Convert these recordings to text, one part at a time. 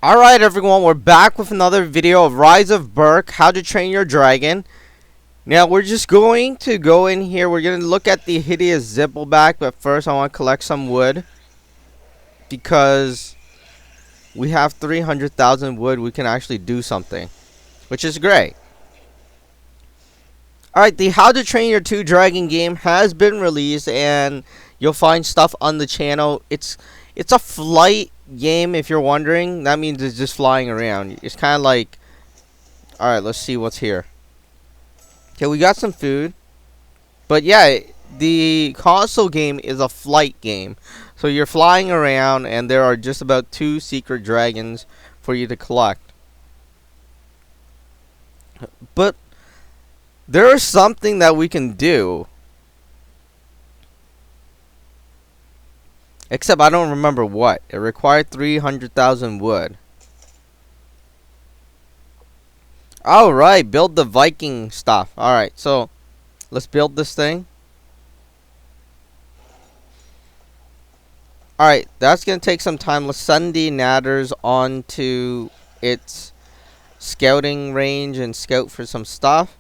Alright everyone, we're back with another video of Rise of Berk, how to train your dragon. Now we're just going to go in here, we're going to look at the Hideous Zippleback, but first I want to collect some wood. Because we have 300,000 wood, we can actually do something, which is great. Alright, the How to Train Your 2 Dragon game has been released and you'll find stuff on the channel. It's a flight game, if you're wondering. That means it's just flying around. It's kind of like, alright, let's see what's here. Okay, we got some food, but yeah, the console game is a flight game, so you're flying around and there are just about 2 secret dragons for you to collect. But there is something that we can do, except I don't remember what. It required 300,000 wood. Alright, build the Viking stuff. Alright, so let's build this thing. Alright, that's going to take some time. Let's send the Natters onto its scouting range and scout for some stuff.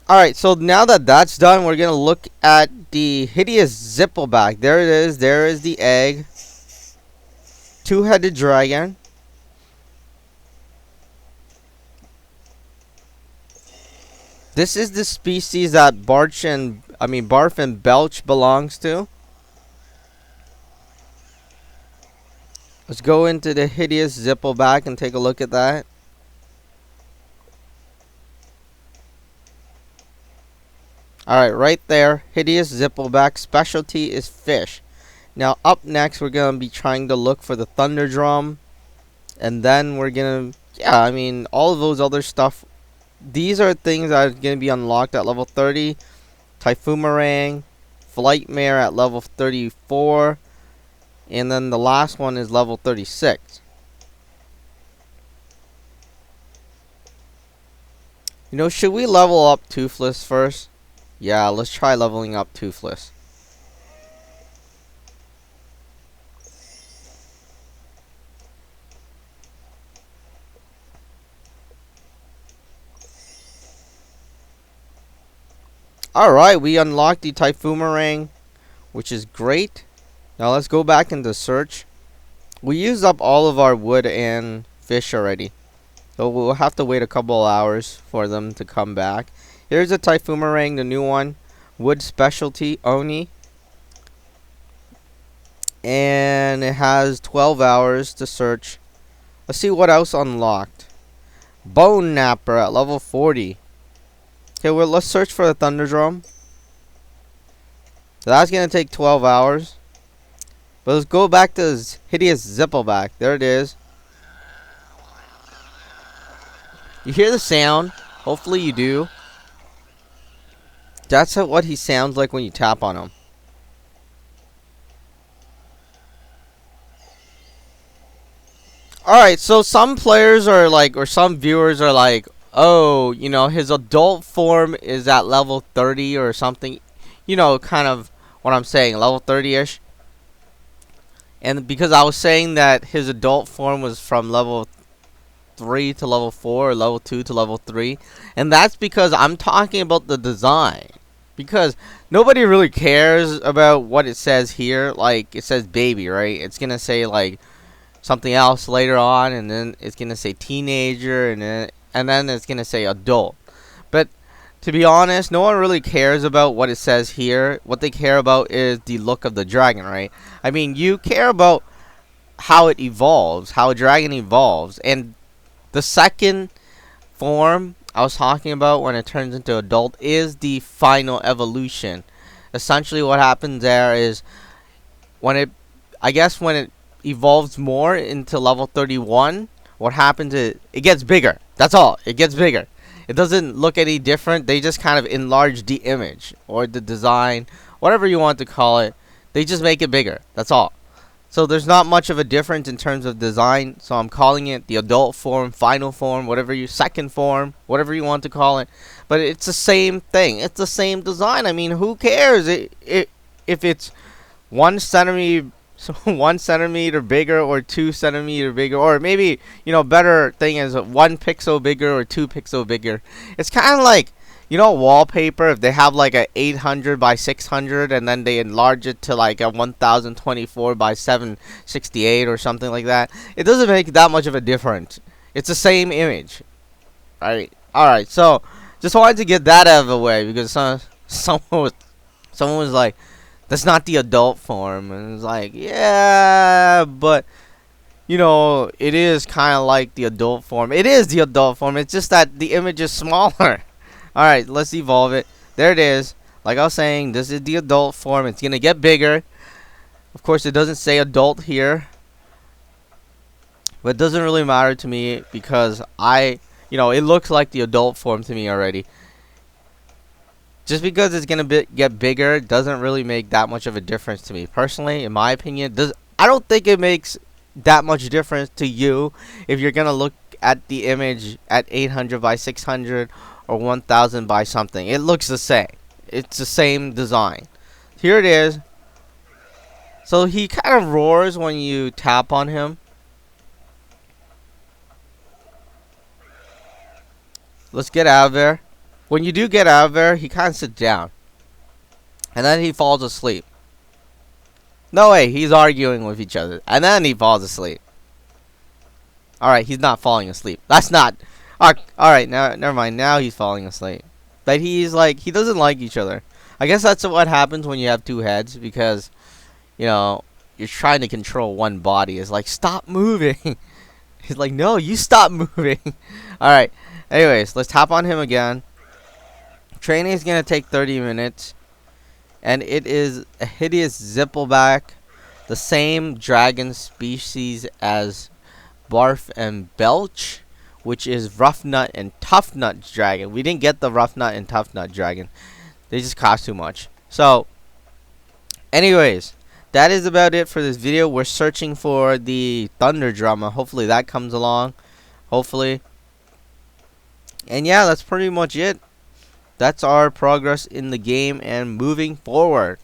Alright, so now that that's done, we're going to look at the Hideous Zippleback. There it is. There is the egg. 2-headed dragon. This is the species that Barf and Belch belongs to. Let's go into the Hideous Zippleback and take a look at that. Alright, right there, Hideous Zippleback. Specialty is fish. Now, up next, we're going to be trying to look for the Thunder Drum. And then we're going to, all of those other stuff. These are things that are going to be unlocked at level 30. Typhoomerang, Flightmare at level 34. And then the last one is level 36. You know, should we level up Toothless first? Yeah, let's try leveling up Toothless. Alright, we unlocked the Typhoomerang, which is great. Now let's go back into search. We used up all of our wood and fish already, so we'll have to wait a couple hours for them to come back. Here's a Typhoomerang, the new one. Wood specialty, Oni. And it has 12 hours to search. Let's see what else unlocked. Bone Napper at level 40. Okay, well, let's search for the Thunder Drum. So that's going to take 12 hours. But let's go back to this Hideous Zippleback. There it is. You hear the sound? Hopefully you do. That's what he sounds like when you tap on him. Alright, so some players are like, or some viewers are like, oh, you know, his adult form is at level 30 or something. You know, kind of what I'm saying, level 30-ish. And because I was saying that his adult form was from level 3 to level 4 or level 2 to level 3, and that's because I'm talking about the design, because nobody really cares about what it says here. Like, it says baby, right? It's gonna say like something else later on, and then it's gonna say teenager, and then it's gonna say adult. But to be honest, no one really cares about what it says here. What they care about is the look of the dragon, right? I mean, you care about how it evolves, how a dragon evolves, and the second form I was talking about when it turns into adult is the final evolution. Essentially what happens there is when it evolves more into level 31, what happens is it gets bigger. That's all. It gets bigger. It doesn't look any different. They just kind of enlarge the image or the design, whatever you want to call it. They just make it bigger. That's all. So there's not much of a difference in terms of design. So I'm calling it the adult form, final form, whatever you second form, whatever you want to call it. But it's the same thing. It's the same design. I mean, who cares? If it's 1 centimeter, so 1 centimeter bigger or 2 centimeter bigger, or maybe better thing is 1 pixel bigger or 2 pixel bigger. It's kind of like wallpaper. If they have like a 800 by 600 and then they enlarge it to like a 1024 by 768 or something like that, it doesn't make that much of a difference. It's the same image. All right. So just wanted to get that out of the way because someone was like, that's not the adult form, and it's like, yeah, but it is kind of like the adult form. It is the adult form. It's just that the image is smaller. All right, let's evolve it. There it is. Like I was saying, this is the adult form. It's gonna get bigger. Of course, it doesn't say adult here, but it doesn't really matter to me because it looks like the adult form to me already. Just because it's gonna get bigger doesn't really make that much of a difference to me personally. In my opinion, I don't think it makes that much difference to you if you're gonna look at the image at 800 by 600 or 1000 by something. It looks the same. It's the same design. Here it is. So he kind of roars when you tap on him. Let's get out of there. When you do get out of there, he kind of sits down. And then he falls asleep. No way, he's arguing with each other. And then he falls asleep. Alright, he's not falling asleep. That's not... Alright, now, never mind. Now he's falling asleep. But he's like... He doesn't like each other. I guess that's what happens when you have two heads. Because, you're trying to control one body. It's like, stop moving. He's like, no, you stop moving. Alright, anyways, let's tap on him again. Training is going to take 30 minutes. And it is a hideous Zippleback. The same dragon species as Barf and Belch, which is Rough Nut and Tough Nut dragon. We didn't get the Rough Nut and Tough Nut dragon. They just cost too much. So, anyways, that is about it for this video. We're searching for the Thunder Drama. Hopefully that comes along. Hopefully. And yeah, that's pretty much it. That's our progress in the game and moving forward.